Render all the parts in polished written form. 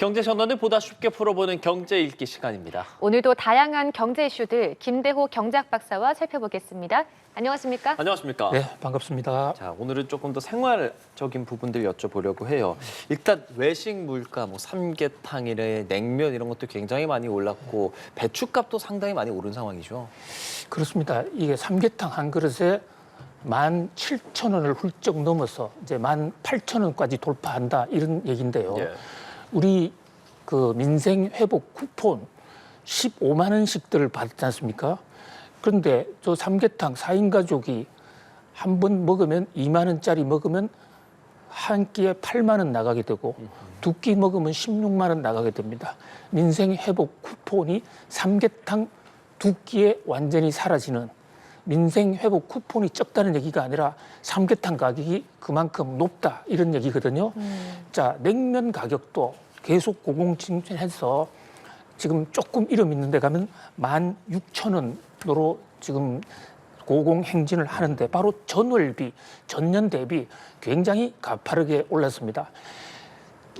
경제 전환을 보다 쉽게 풀어보는 경제 읽기 시간입니다. 오늘도 다양한 경제 이슈들 김대호 경제학 박사와 살펴보겠습니다. 안녕하십니까? 안녕하십니까? 네, 반갑습니다. 자, 오늘은 조금 더 생활적인 부분들 여쭤보려고 해요. 일단 외식 물가, 삼계탕이래, 냉면 이런 것도 굉장히 많이 올랐고 배추값도 상당히 많이 오른 상황이죠. 그렇습니다. 이게 삼계탕 한 그릇에 17,000원을 훌쩍 넘어서 이제 18,000원까지 돌파한다 이런 얘기인데요. 예. 우리 그 민생 회복 쿠폰 15만 원씩들 받지 않습니까? 그런데 저 삼계탕 4인 가족이 한 번 먹으면 2만 원짜리 먹으면 한 끼에 8만 원 나가게 되고 두 끼 먹으면 16만 원 나가게 됩니다. 민생 회복 쿠폰이 삼계탕 두 끼에 완전히 사라지는 민생 회복 쿠폰이 적다는 얘기가 아니라 삼계탕 가격이 그만큼 높다 이런 얘기거든요. 자, 냉면 가격도 계속 고공행진해서 지금 조금 이름 있는 데 가면 16,000원으로 지금 고공행진을 하는데 바로 전월비, 전년 대비 굉장히 가파르게 올랐습니다.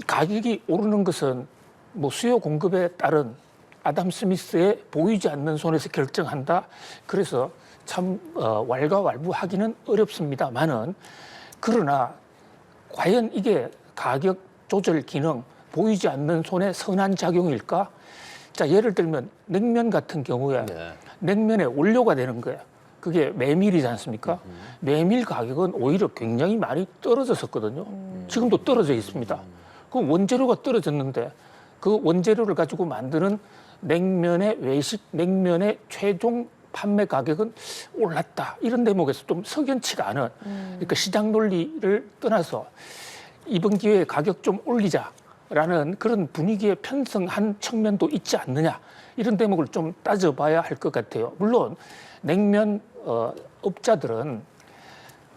가격이 오르는 것은 수요 공급에 따른 아담 스미스의 보이지 않는 손에서 결정한다. 그래서 참 왈가왈부하기는 어렵습니다만은 그러나 과연 이게 가격 조절 기능 보이지 않는 손의 선한 작용일까? 자, 예를 들면 냉면 같은 경우에 냉면에 원료가 되는 거예요. 그게 메밀이지 않습니까? 메밀 가격은 오히려 굉장히 많이 떨어졌었거든요. 지금도 떨어져 있습니다. 그 원재료가 떨어졌는데 그 원재료를 가지고 만드는 냉면의 외식 냉면의 최종 판매 가격은 올랐다. 이런 대목에서 좀 석연치가 않은 그러니까 시장 논리를 떠나서 이번 기회에 가격 좀 올리자라는 그런 분위기에 편성한 측면도 있지 않느냐. 이런 대목을 좀 따져봐야 할 것 같아요. 물론 냉면 업자들은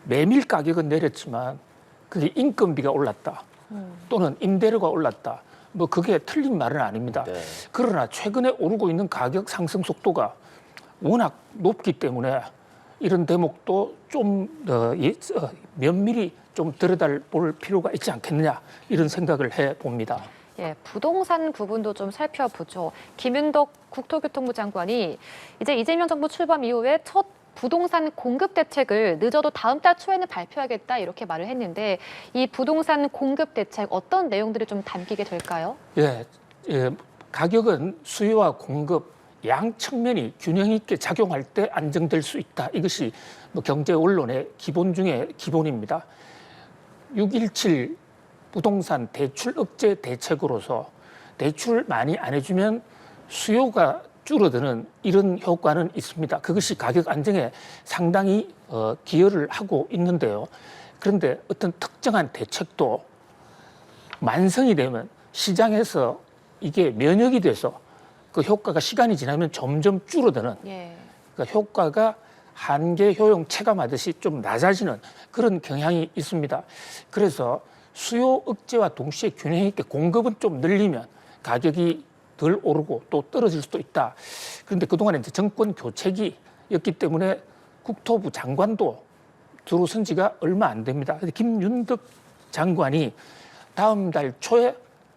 메밀 가격은 내렸지만 그게 인건비가 올랐다. 또는 임대료가 올랐다. 그게 틀린 말은 아닙니다. 네. 그러나 최근에 오르고 있는 가격 상승 속도가 워낙 높기 때문에 이런 대목도 좀 면밀히 좀 들여다볼 필요가 있지 않겠느냐 이런 생각을 해봅니다. 예, 부동산 부분도 좀 살펴보죠. 김윤덕 국토교통부 장관이 이제 이재명 정부 출범 이후에 첫 부동산 공급 대책을 늦어도 다음 달 초에는 발표하겠다 이렇게 말을 했는데 이 부동산 공급 대책 어떤 내용들이 좀 담기게 될까요? 예, 가격은 수요와 공급 양 측면이 균형 있게 작용할 때 안정될 수 있다. 이것이 경제 원론의 기본 중에 기본입니다. 6.17 부동산 대출 억제 대책으로서 대출을 많이 안 해주면 수요가 줄어드는 이런 효과는 있습니다. 그것이 가격 안정에 상당히 기여를 하고 있는데요. 그런데 어떤 특정한 대책도 완성이 되면 시장에서 이게 면역이 돼서 그 효과가 시간이 지나면 점점 줄어드는 그러니까 효과가 한계 효용 체감하듯이 좀 낮아지는 그런 경향이 있습니다. 그래서 수요 억제와 동시에 균형 있게 공급은 좀 늘리면 가격이 덜 오르고 또 떨어질 수도 있다. 그런데 그동안에 이제 정권 교체기였기 때문에 국토부 장관도 들어선 지가 얼마 안 됩니다. 김윤덕 장관이 다음 달 초에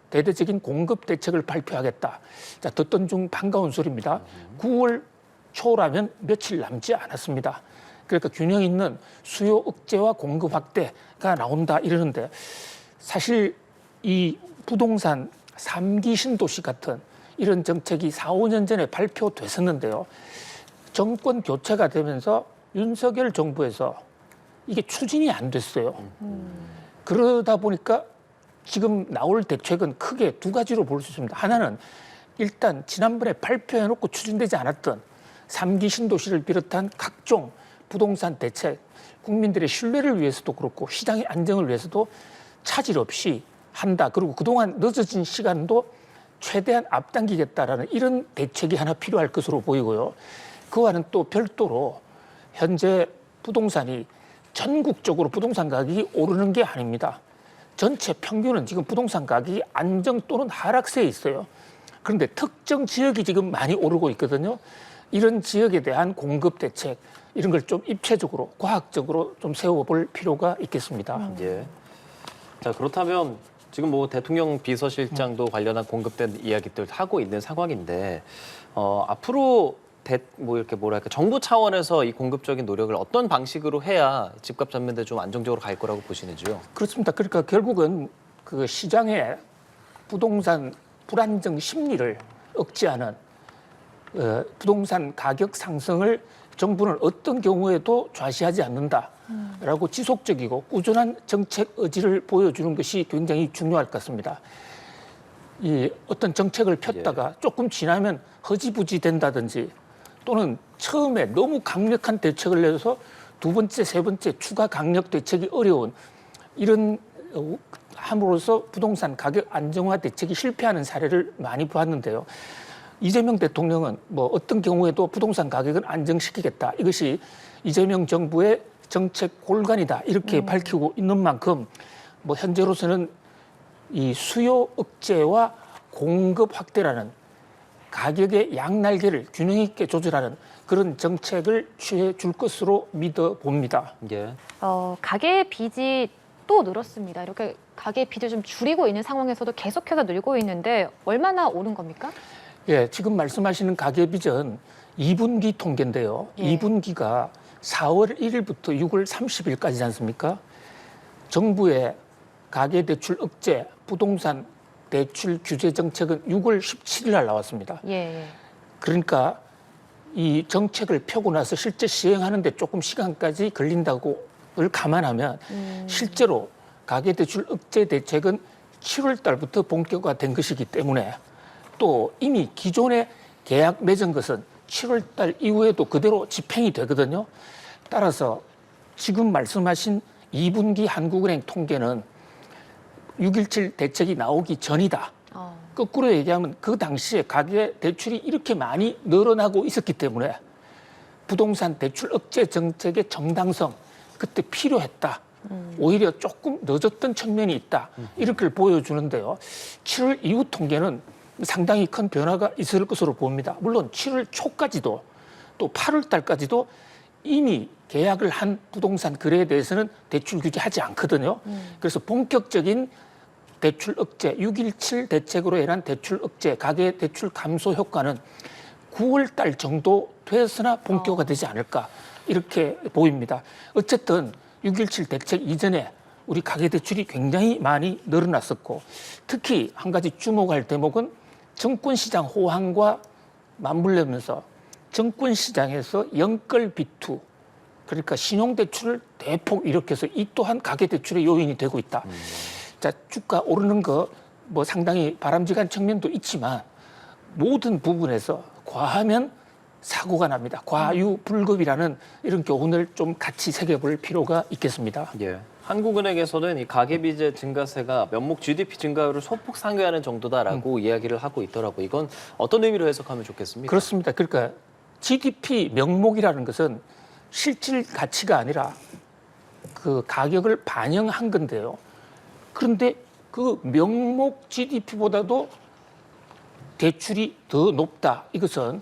대대적인 공급 대책을 발표하겠다. 자, 듣던 중 반가운 소리입니다. 9월 초라면 며칠 남지 않았습니다. 그러니까 균형 있는 수요 억제와 공급 확대가 나온다 이러는데 사실 이 부동산 3기 신도시 같은 이런 정책이 4, 5년 전에 발표됐었는데요. 정권 교체가 되면서 윤석열 정부에서 이게 추진이 안 됐어요. 그러다 보니까 지금 나올 대책은 크게 두 가지로 볼 수 있습니다. 하나는 일단 지난번에 발표해놓고 추진되지 않았던 3기 신도시를 비롯한 각종 부동산 대책, 국민들의 신뢰를 위해서도 그렇고 시장의 안정을 위해서도 차질 없이 한다. 그리고 그동안 늦어진 시간도 최대한 앞당기겠다라는 이런 대책이 하나 필요할 것으로 보이고요. 그와는 또 별도로 현재 부동산이 전국적으로 부동산 가격이 오르는 게 아닙니다. 전체 평균은 지금 부동산 가격이 안정 또는 하락세에 있어요. 그런데 특정 지역이 지금 많이 오르고 있거든요. 이런 지역에 대한 공급 대책 이런 걸 좀 입체적으로 과학적으로 좀 세워볼 필요가 있겠습니다. 예. 자, 그렇다면 지금 뭐 대통령 비서실장도 관련한 공급된 이야기들 하고 있는 상황인데 앞으로 뭐 이렇게 뭐랄까 정부 차원에서 이 공급적인 노력을 어떤 방식으로 해야 집값 잡는데 좀 안정적으로 갈 거라고 보시는지요? 그렇습니다. 그러니까 결국은 그 시장의 부동산 불안정 심리를 억제하는 부동산 가격 상승을 정부는 어떤 경우에도 좌시하지 않는다라고 지속적이고 꾸준한 정책 의지를 보여주는 것이 굉장히 중요할 것 같습니다. 이 어떤 정책을 폈다가 조금 지나면 허지부지 된다든지 또는 처음에 너무 강력한 대책을 내서 두 번째, 세 번째 추가 강력 대책이 어려운 이런 함으로써 부동산 가격 안정화 대책이 실패하는 사례를 많이 보았는데요. 이재명 대통령은 뭐 어떤 경우에도 부동산 가격을 안정시키겠다. 이것이 이재명 정부의 정책 골간이다. 이렇게 밝히고 있는 만큼 뭐 현재로서는 이 수요 억제와 공급 확대라는 가격의 양날개를 균형 있게 조절하는 그런 정책을 취해 줄 것으로 믿어 봅니다. 예. 가계 빚이 또 늘었습니다. 이렇게 가계 빚을 좀 줄이고 있는 상황에서도 계속해서 늘고 있는데 얼마나 오른 겁니까? 예, 지금 말씀하시는 가계빚은 2분기 통계인데요. 예. 2분기가 4월 1일부터 6월 30일까지지 않습니까? 정부의 가계대출 억제, 부동산 대출 규제 정책은 6월 17일 날 나왔습니다. 예. 그러니까 이 정책을 펴고 나서 실제 시행하는데 조금 시간까지 걸린다고를 감안하면 실제로 가계대출 억제 대책은 7월 달부터 본격화된 것이기 때문에 또 이미 기존에 계약 맺은 것은 7월 달 이후에도 그대로 집행이 되거든요. 따라서 지금 말씀하신 2분기 한국은행 통계는 6.17 대책이 나오기 전이다. 거꾸로 얘기하면 그 당시에 가계 대출이 이렇게 많이 늘어나고 있었기 때문에 부동산 대출 억제 정책의 정당성 그때 필요했다. 오히려 조금 늦었던 측면이 있다. 이렇게 보여주는데요. 7월 이후 통계는 상당히 큰 변화가 있을 것으로 봅니다. 물론 7월 초까지도 또 8월 달까지도 이미 계약을 한 부동산 거래에 대해서는 대출 규제하지 않거든요. 그래서 본격적인 대출 억제, 6.17 대책으로 인한 대출 억제, 가계 대출 감소 효과는 9월 달 정도 돼서나 본격화되지 않을까 이렇게 보입니다. 어쨌든 6.17 대책 이전에 우리 가계 대출이 굉장히 많이 늘어났었고 특히 한 가지 주목할 대목은 정권시장 호황과 맞물려면서 정권시장에서 연끌 비투 그러니까 신용대출을 대폭 일으켜서 이 또한 가계대출의 요인이 되고 있다. 자, 주가 오르는 거 뭐 상당히 바람직한 측면도 있지만 모든 부분에서 과하면 사고가 납니다. 과유불급이라는 이런 교훈을 좀 같이 새겨볼 필요가 있겠습니다. 예. 한국은행에서는 이 가계빚의 증가세가 명목 GDP 증가율을 소폭 상회하는 정도다라고 이야기를 하고 있더라고요. 이건 어떤 의미로 해석하면 좋겠습니까? 그렇습니다. 그러니까 GDP 명목이라는 것은 실질 가치가 아니라 그 가격을 반영한 건데요. 그런데 그 명목 GDP보다도 대출이 더 높다. 이것은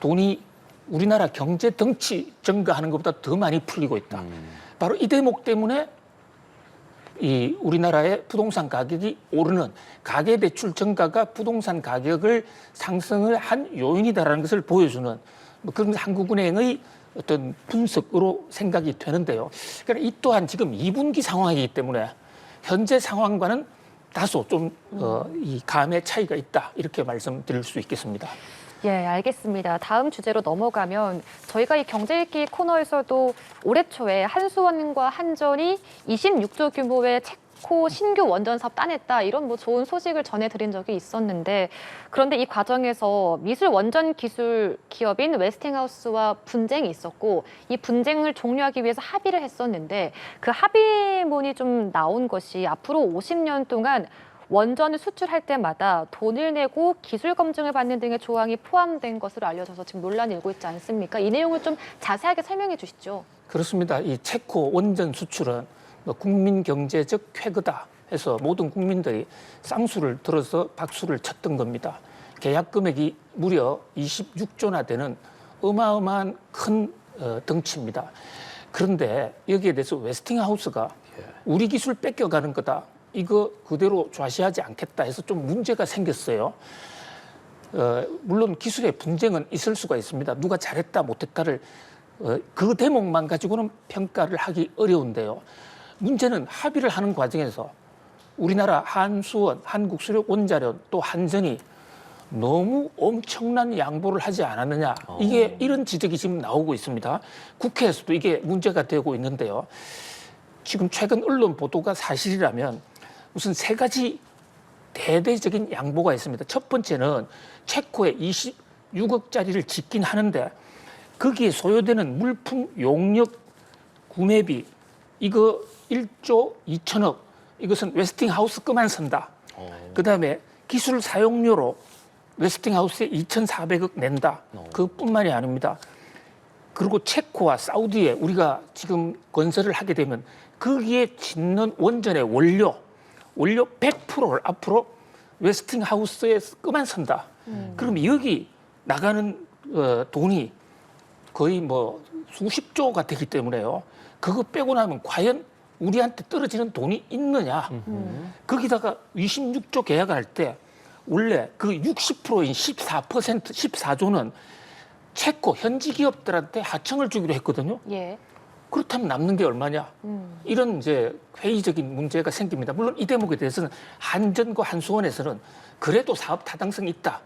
돈이 우리나라 경제 덩치 증가하는 것보다 더 많이 풀리고 있다. 바로 이 대목 때문에 이 우리나라의 부동산 가격이 오르는 가계대출 증가가 부동산 가격을 상승을 한 요인이다라는 것을 보여주는 뭐 그런 한국은행의 어떤 분석으로 생각이 되는데요. 그러니까 이 또한 지금 2분기 상황이기 때문에 현재 상황과는 다소 좀 이 감의 차이가 있다 이렇게 말씀드릴 수 있겠습니다. 예, 알겠습니다. 다음 주제로 넘어가면 저희가 이 경제읽기 코너에서도 올해 초에 한수원과 한전이 26조 규모의 체코 신규 원전 사업 따냈다 이런 뭐 좋은 소식을 전해드린 적이 있었는데 그런데 이 과정에서 미술 원전 기술 기업인 웨스팅하우스와 분쟁이 있었고 이 분쟁을 종료하기 위해서 합의를 했었는데 그 합의문이 좀 나온 것이 앞으로 50년 동안 원전을 수출할 때마다 돈을 내고 기술 검증을 받는 등의 조항이 포함된 것으로 알려져서 지금 논란이 일고 있지 않습니까? 이 내용을 좀 자세하게 설명해 주시죠. 그렇습니다. 이 체코 원전 수출은 뭐 국민 경제적 쾌거다 해서 모든 국민들이 쌍수를 들어서 박수를 쳤던 겁니다. 계약 금액이 무려 26조나 되는 어마어마한 큰 덩치입니다. 그런데 여기에 대해서 웨스팅하우스가 우리 기술 뺏겨가는 거다. 이거 그대로 좌시하지 않겠다 해서 좀 문제가 생겼어요. 물론 기술의 분쟁은 있을 수가 있습니다. 누가 잘했다 못했다를 그 대목만 가지고는 평가를 하기 어려운데요. 문제는 합의를 하는 과정에서 우리나라 한수원, 한국수력원자력 또 한전이 너무 엄청난 양보를 하지 않았느냐. 이게 이런 지적이 지금 나오고 있습니다. 국회에서도 이게 문제가 되고 있는데요. 지금 최근 언론 보도가 사실이라면 우선 세 가지 대대적인 양보가 있습니다. 첫 번째는 체코에 26억짜리를 짓긴 하는데 거기에 소요되는 물품 용역 구매비 이거 1조 2천억 이것은 웨스팅하우스 거만 선다. 그다음에 기술 사용료로 웨스팅하우스에 2,400억 낸다. 그뿐만이 아닙니다. 그리고 체코와 사우디에 우리가 지금 건설을 하게 되면 거기에 짓는 원전의 원료 100%를 앞으로 웨스팅하우스에 거만 선다. 그럼 여기 나가는 돈이 거의 뭐 수십조가 되기 때문에요. 그거 빼고 나면 과연 우리한테 떨어지는 돈이 있느냐. 거기다가 26조 계약을 할 때 원래 그 60%인 14조는 체코 현지 기업들한테 하청을 주기로 했거든요. 예. 그렇다면 남는 게 얼마냐? 이런 이제 회의적인 문제가 생깁니다. 물론 이 대목에 대해서는 한전과 한수원에서는 그래도 사업 타당성이 있다.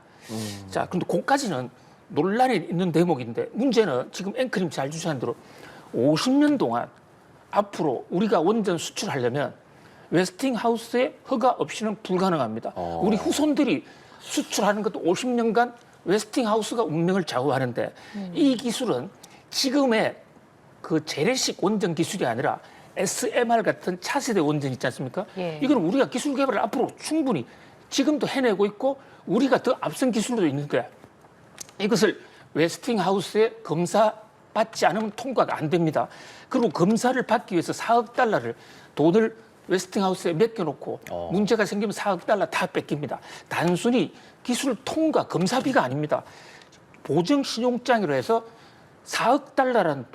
자, 근데 그까지는 논란이 있는 대목인데 문제는 지금 앵커님 잘 주시한 대로 50년 동안 앞으로 우리가 원전 수출하려면 웨스팅하우스의 허가 없이는 불가능합니다. 우리 후손들이 수출하는 것도 50년간 웨스팅하우스가 운명을 좌우하는데 이 기술은 지금의 그 재래식 원전 기술이 아니라 SMR 같은 차세대 원전 있지 않습니까? 예. 이건 우리가 기술 개발을 앞으로 충분히 지금도 해내고 있고 우리가 더 앞선 기술도 있는데 이것을 웨스팅하우스에 검사 받지 않으면 통과가 안 됩니다. 그리고 검사를 받기 위해서 4억 달러를 돈을 웨스팅하우스에 맡겨놓고 문제가 생기면 4억 달러 다 뺏깁니다. 단순히 기술 통과 검사비가 아닙니다. 보증 신용장으로 해서 4억 달러라는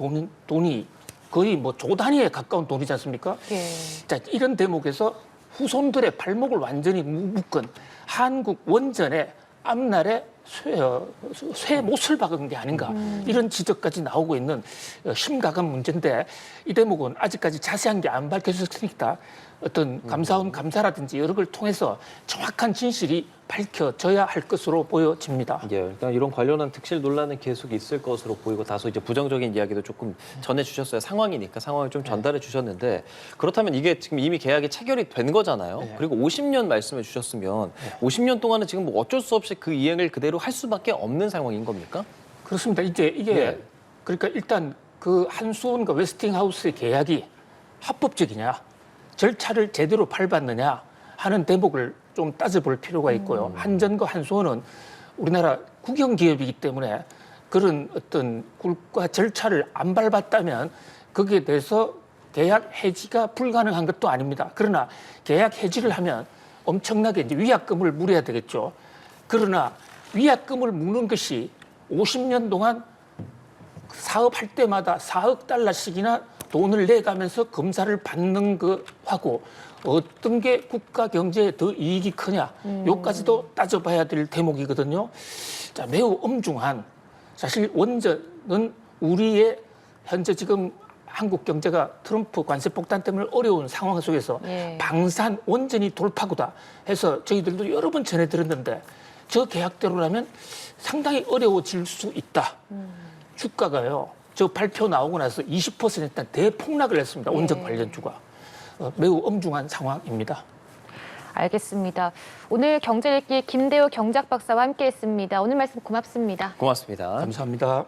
돈이 거의 뭐 조 단위에 가까운 돈이지 않습니까? 예. 자, 이런 대목에서 후손들의 발목을 완전히 묶은 한국 원전의 앞날에 쇠 못을 박은 게 아닌가 이런 지적까지 나오고 있는 심각한 문제인데 이 대목은 아직까지 자세한 게 안 밝혀졌으니까 어떤 감사원 감사라든지 여러 걸 통해서 정확한 진실이 밝혀져야 할 것으로 보여집니다. 예, 그러니까 이런 관련한 득실 논란은 계속 있을 것으로 보이고 다소 이제 부정적인 이야기도 조금 전해주셨어요. 상황이니까 상황을 좀 전달해 주셨는데 그렇다면 이게 지금 이미 계약이 체결이 된 거잖아요. 네. 그리고 50년 말씀해 주셨으면 50년 동안은 지금 뭐 어쩔 수 없이 그 이행을 그대로 할 수밖에 없는 상황인 겁니까? 그렇습니다. 이제 이게 네. 그러니까 일단 그 한수원과 웨스팅하우스의 계약이 합법적이냐, 절차를 제대로 밟았느냐 하는 대목을 좀 따져볼 필요가 있고요. 한전과 한수원은 우리나라 국영 기업이기 때문에 그런 어떤 굴과 절차를 안 밟았다면 거기에 대해서 계약 해지가 불가능한 것도 아닙니다. 그러나 계약 해지를 하면 엄청나게 이제 위약금을 물어야 되겠죠. 그러나 위약금을 묻는 것이 50년 동안 사업할 때마다 4억 달러씩이나 돈을 내가면서 검사를 받는 거하고 어떤 게 국가 경제에 더 이익이 크냐, 요까지도 따져봐야 될 대목이거든요. 자, 매우 엄중한 사실 원전은 우리의 현재 지금 한국 경제가 트럼프 관세 폭탄 때문에 어려운 상황 속에서 예. 방산 원전이 돌파구다 해서 저희들도 여러 번 전해드렸는데 저 계약대로라면 상당히 어려워질 수 있다. 주가가요. 저 발표 나오고 나서 20% 일단 대폭락을 했습니다. 원전 관련주가. 매우 엄중한 상황입니다. 알겠습니다. 오늘 경제 읽기 김대우 경제학 박사와 함께했습니다. 오늘 말씀 고맙습니다. 고맙습니다. 감사합니다.